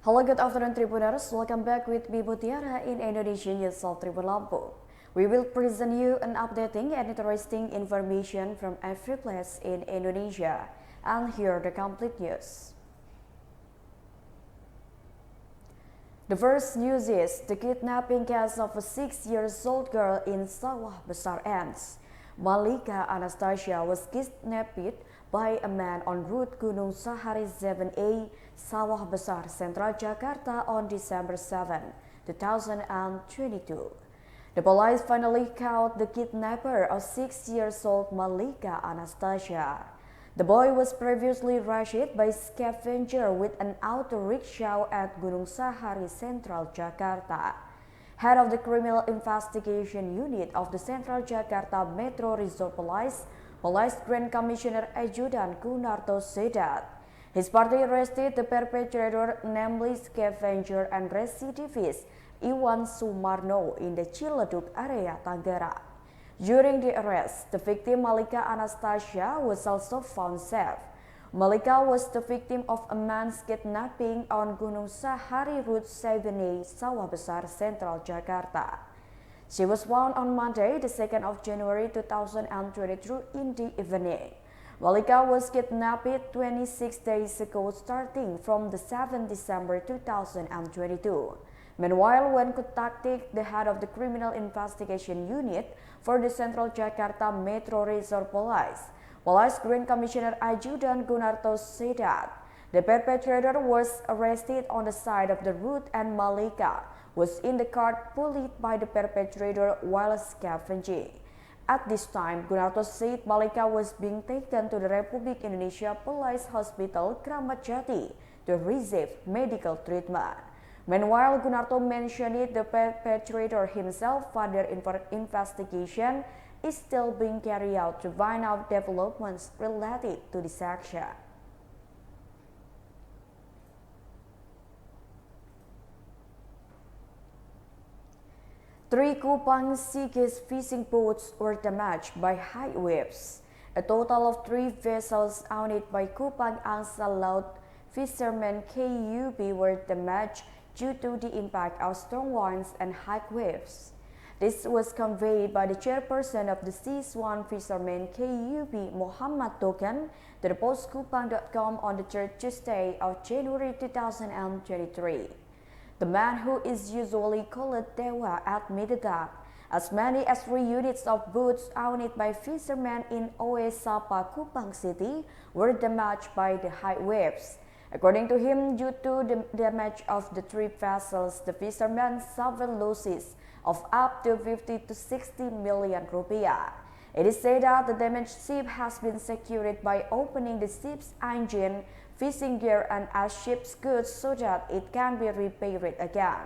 Hello, good afternoon Tribuners. Welcome back with me Mutiara in Indonesia News of Tribun Lampung. We will present you an updating and interesting information from every place in Indonesia. And here are the complete news. The first news is the kidnapping case of a 6-year-old girl in Sawah Besar ends. Malika Anastasia was kidnapped by a man on route Gunung Sahari 7A, Sawah Besar, Central Jakarta on December 7, 2022. The police finally caught the kidnapper of 6-year-old Malika Anastasia. The boy was previously rushed by scavenger with an auto rickshaw at Gunung Sahari, Central Jakarta. Head of the Criminal Investigation Unit of the Central Jakarta Metro Resort Police Grand Commissioner Adjudan Gunarto said that his party arrested the perpetrator, namely scavenger and recidivist Iwan Sumarno in the Ciledug area Tangerang. During the arrest, the victim Malika Anastasia was also found safe. Malika was the victim of a man's kidnapping on Gunung Sahari Route 7A, Sawah Besar, Central Jakarta. She was found on Monday, the 2nd of January 2022 in the evening. Malika was kidnapped 26 days ago starting from the 7th December 2022. Meanwhile, when contacting the head of the Criminal Investigation Unit for the Central Jakarta Metro Resort Police Grand Commissioner Adjudan Gunarto said that the perpetrator was arrested on the side of the route and Malika was in the cart pulled by the perpetrator while scavenging. At this time, Gunarto said Malika was being taken to the Republik Indonesia Police Hospital Kramat Jati to receive medical treatment. Meanwhile, Gunarto mentioned the perpetrator himself further investigation is still being carried out to find out developments related to this action. Three Kupang Sigis fishing boats were damaged by high waves. A total of 3 vessels owned by Kupang Angsa Laut fishermen KUB were damaged due to the impact of strong winds and high waves. This was conveyed by the chairperson of the Siswan Fishermen KUB, Muhammad Tokan, to the postkupang.com on the 3rd Tuesday of January 2023. The man, who is usually called Dewa, admitted that as many as 3 units of boats owned by fishermen in Oe Sapa, Kupang City, were damaged by the high waves. According to him, due to the damage of the 3 vessels, the fishermen suffered losses of up to 50 to 60 million rupiah. It is said that the damaged ship has been secured by opening the ship's engine, fishing gear and ship's goods so that it can be repaired again.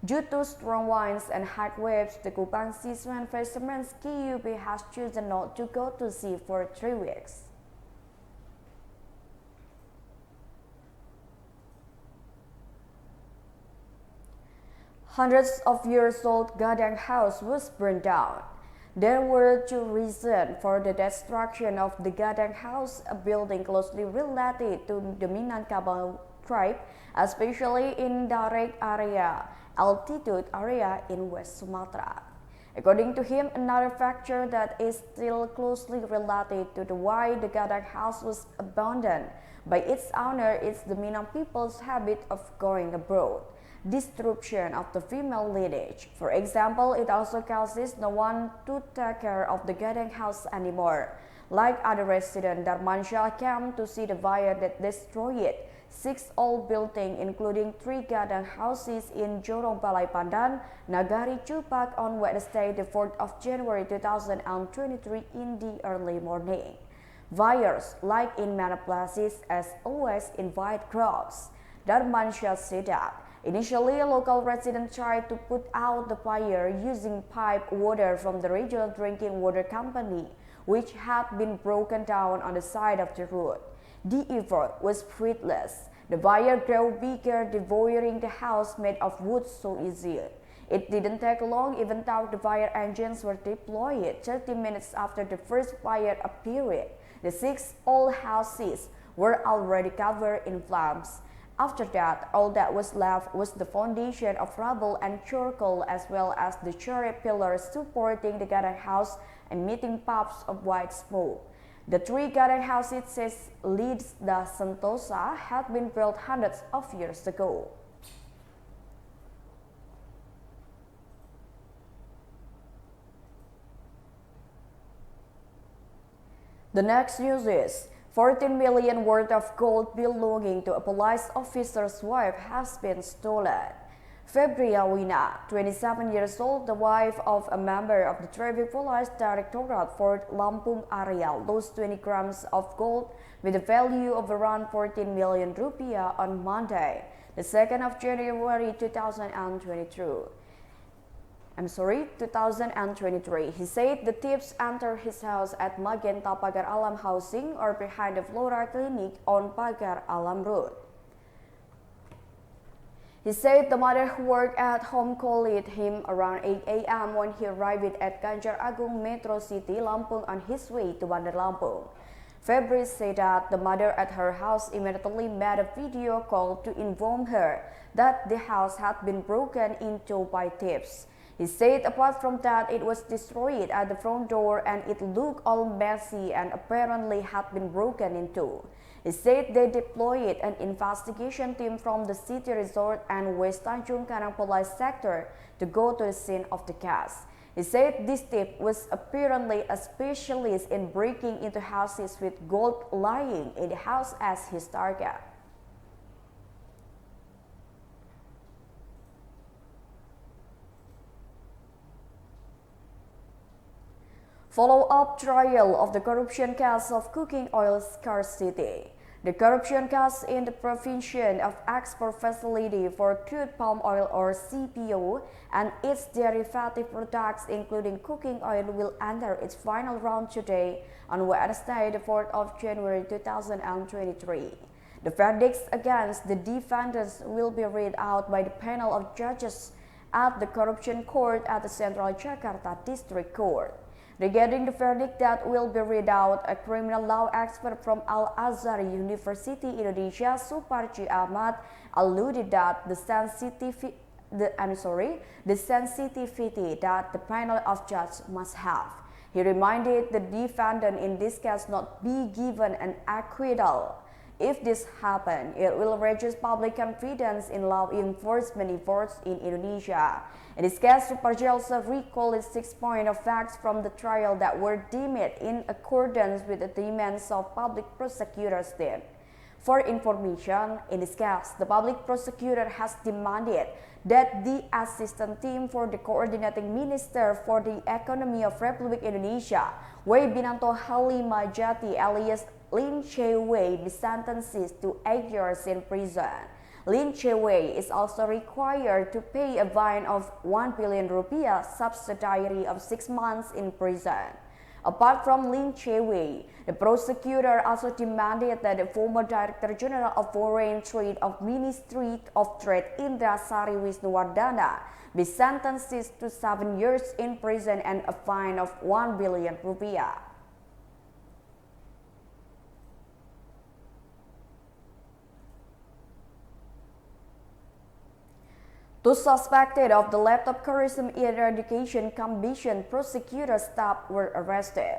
Due to strong winds and high waves, the Kupang Siswan Fishermen's KUB has chosen not to go to sea for 3 weeks. Hundreds of years old Gadang House was burned down. There were 2 reasons for the destruction of the Gadang House, a building closely related to the Minangkabau tribe, especially in direct area, altitude area in West Sumatra. According to him, another factor that is still closely related to the why the Gadang House was abandoned by its owner is the Minang people's habit of going abroad. Disruption of the female lineage. For example, it also causes no one to take care of the Gadang House anymore. Like other residents, Darmansyah came to see the fire that destroyed 6 old buildings, including 3 garden houses in Jorong Balai Pandan, Nagari Chupak on Wednesday, the 4th of January 2023 in the early morning. Fires, like in many places, as always invite crowds. Darmansyah said that initially, a local resident tried to put out the fire using piped water from the regional drinking water company, which had been broken down on the side of the road. The effort was fruitless. The fire grew bigger, devouring the house made of wood so easily. It didn't take long, even though the fire engines were deployed 30 minutes after the first fire appeared. The 6 old houses were already covered in flames. After that, all that was left was the foundation of rubble and charcoal, as well as the cherry pillars supporting the garden house emitting puffs of white smoke. The 3 garden houses, says Leeds da Sentosa, had been built hundreds of years ago. The next news is 14 million worth of gold belonging to a police officer's wife has been stolen. Febria Wina, 27 years old, the wife of a member of the Traffic Police Directorate for Lampung area, lost 20 grams of gold with a value of around 14 million rupiah on Monday, the 2nd of January 2023. He said the thieves entered his house at Magenta Pagar Alam Housing or behind the Flora Clinic on Pagar Alam Road. He said the mother who worked at home called him around 8 a.m. when he arrived at Ganjar Agung Metro City, Lampung on his way to Bandar Lampung. Febri said that the mother at her house immediately made a video call to inform her that the house had been broken into by thieves. He said apart from that, it was destroyed at the front door and it looked all messy and apparently had been broken into. He said they deployed an investigation team from the City Resort and West Tanjung Karang Police sector to go to the scene of the case. He said this thief was apparently a specialist in breaking into houses with gold lying in the house as his target. Follow-up trial of the corruption case of cooking oil scarcity. The corruption case in the provision of export facility for crude palm oil or CPO and its derivative products including cooking oil will enter its final round today on Wednesday, the 4th of January 2023. The verdicts against the defendants will be read out by the panel of judges at the Corruption Court at the Central Jakarta District Court. Regarding the verdict that will be read out, a criminal law expert from Al-Azhar University Indonesia, Suparji Ahmad, alluded that the sensitivity that the panel of judges must have. He reminded the defendant in this case not be given an acquittal. If this happens, it will reduce public confidence in law enforcement efforts in Indonesia. In this case, Suparji also recalled 6 points of facts from the trial that were deemed in accordance with the demands of public prosecutor's team. For information, in this case, the public prosecutor has demanded that the assistant team for the coordinating minister for the economy of Republic Indonesia, Webinanto Halimajati alias Lin Che-wei, be sentenced to 8 years in prison. Lin Che-wei is also required to pay a fine of 1 billion rupiah, subsidiary of 6 months in prison. Apart from Lin Che-wei, the prosecutor also demanded that the former Director General of Foreign Trade of Ministry of Trade Indra Sari Wisnuwardana be sentenced to 7 years in prison and a fine of 1 billion rupiah. Two suspected of the laptop Tourism Eradication Commission prosecutor staff were arrested.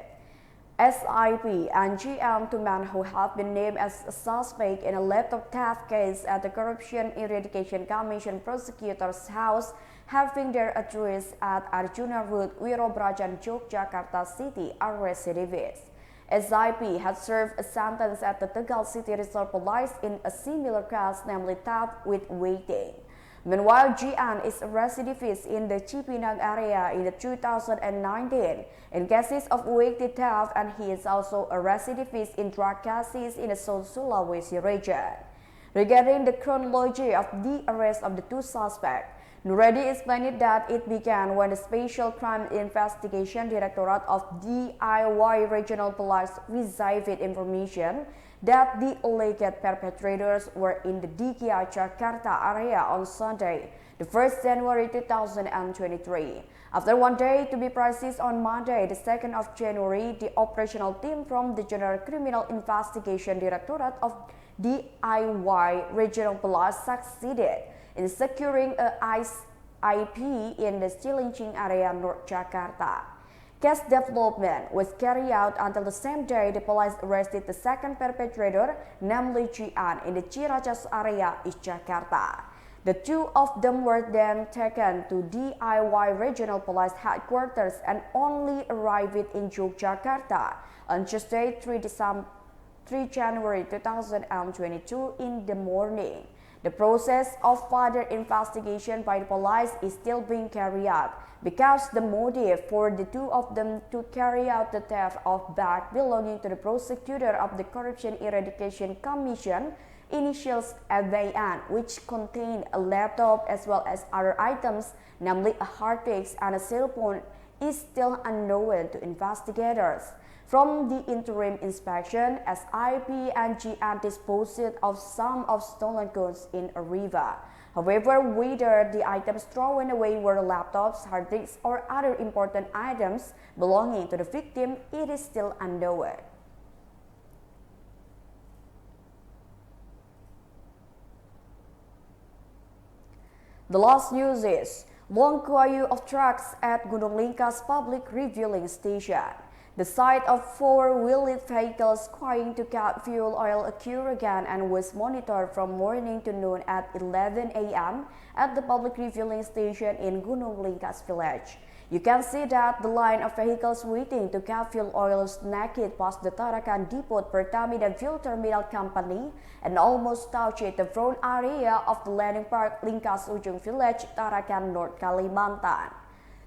SIP and GM, two men who have been named as a suspect in a laptop theft case at the Corruption Eradication Commission prosecutor's house, having their address at Arjuna Road, Wirobrajan, Yogyakarta City, are recidivists. SIP had served a sentence at the Tegal City Reserve Police in a similar case, namely theft with waiting. Meanwhile, Jian is a recidivist in the Cipinang area in 2019 in cases of weighty theft, and he is also a recidivist in drug cases in the South Sulawesi region. Regarding the chronology of the arrest of the two suspects, Nuredi explained that it began when the Special Crime Investigation Directorate of DIY Regional Police received information that the alleged perpetrators were in the Dikia, Jakarta area on Sunday, the 1st January 2023. After one day, to be precise on Monday, the 2nd of January, the operational team from the General Criminal Investigation Directorate of DIY Regional Police succeeded in securing a ICE-IP in the Cilincing area, North Jakarta. Case development was carried out until the same day the police arrested the second perpetrator, namely Jian, in the Ciracas area, East Jakarta. The two of them were then taken to DIY Regional Police Headquarters and only arrived in Yogyakarta on Tuesday, 3 January 2022 in the morning. The process of further investigation by the police is still being carried out because the motive for the two of them to carry out the theft of bag belonging to the prosecutor of the Corruption Eradication Commission initials AVN, which contained a laptop as well as other items, namely a hard disk and a cell phone, is still unknown to investigators. From the interim inspection, SIP and Jian disposed of some of stolen goods in a river. However, whether the items thrown away were laptops, hard disks, or other important items belonging to the victim, it is still unknown. The last news is long queue of trucks at Gunung Lingkas Public Refueling Station. The sight of four-wheeled vehicles queuing to get fuel oil occurred again and was monitored from morning to noon at 11 a.m. at the public refueling station in Gunung Lingkas village. You can see that the line of vehicles waiting to get fuel oil snacked past the Tarakan Depot Pertamina Fuel Terminal Company and almost touched the front area of the landing park Lingkas Ujung Village, Tarakan, North Kalimantan.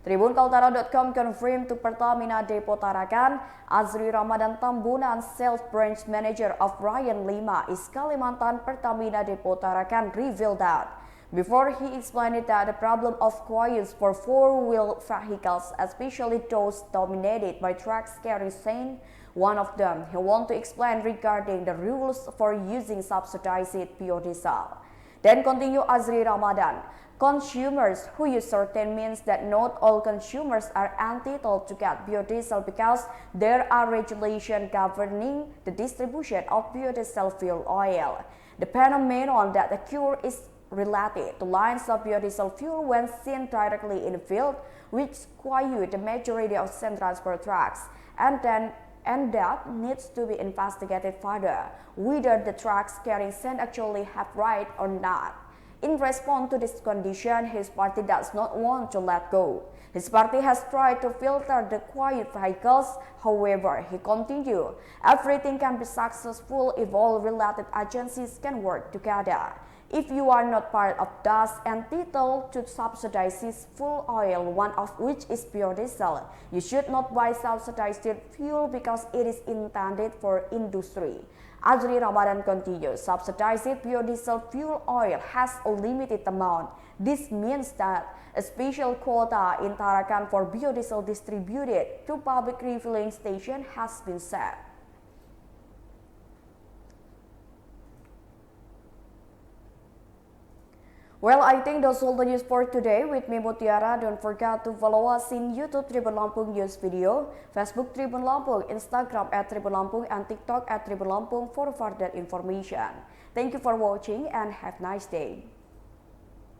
TribunKaltara.com confirmed to Pertamina Depot Tarakan, Azri Ramadan Tambunan, Sales Branch Manager of Ryan Lima, East Kalimantan Pertamina Depot Tarakan, revealed that before he explained that the problem of queues for four-wheel vehicles, especially those dominated by trucks carrying sand, one of them he wants to explain regarding the rules for using subsidized biodiesel. Then continue Azri Ramadan. Consumers who use certain means that not all consumers are entitled to get biodiesel because there are regulations governing the distribution of biodiesel fuel oil. The phenomenon that occurs is related to lines of biodiesel fuel when seen directly in the field, which queue the majority of sand transport trucks, and that needs to be investigated further, whether the trucks carrying sand actually have right or not. In response to this condition, his party does not want to let go. His party has tried to filter the quiet vehicles. However, he continued, everything can be successful if all related agencies can work together. If you are not part of those entitled to subsidize fuel oil, one of which is biodiesel, you should not buy subsidized fuel because it is intended for industry. Azri Ramadan continues, subsidized biodiesel fuel oil has a limited amount. This means that a special quota in Tarakan for biodiesel distributed to public refueling station has been set. Well, I think that's all the news for today. With me, Mutiara. Don't forget to follow us in YouTube Tribun Lampung News Video, Facebook Tribun Lampung, Instagram @Tribun Lampung, and TikTok @Tribun Lampung for further information. Thank you for watching and have a nice day.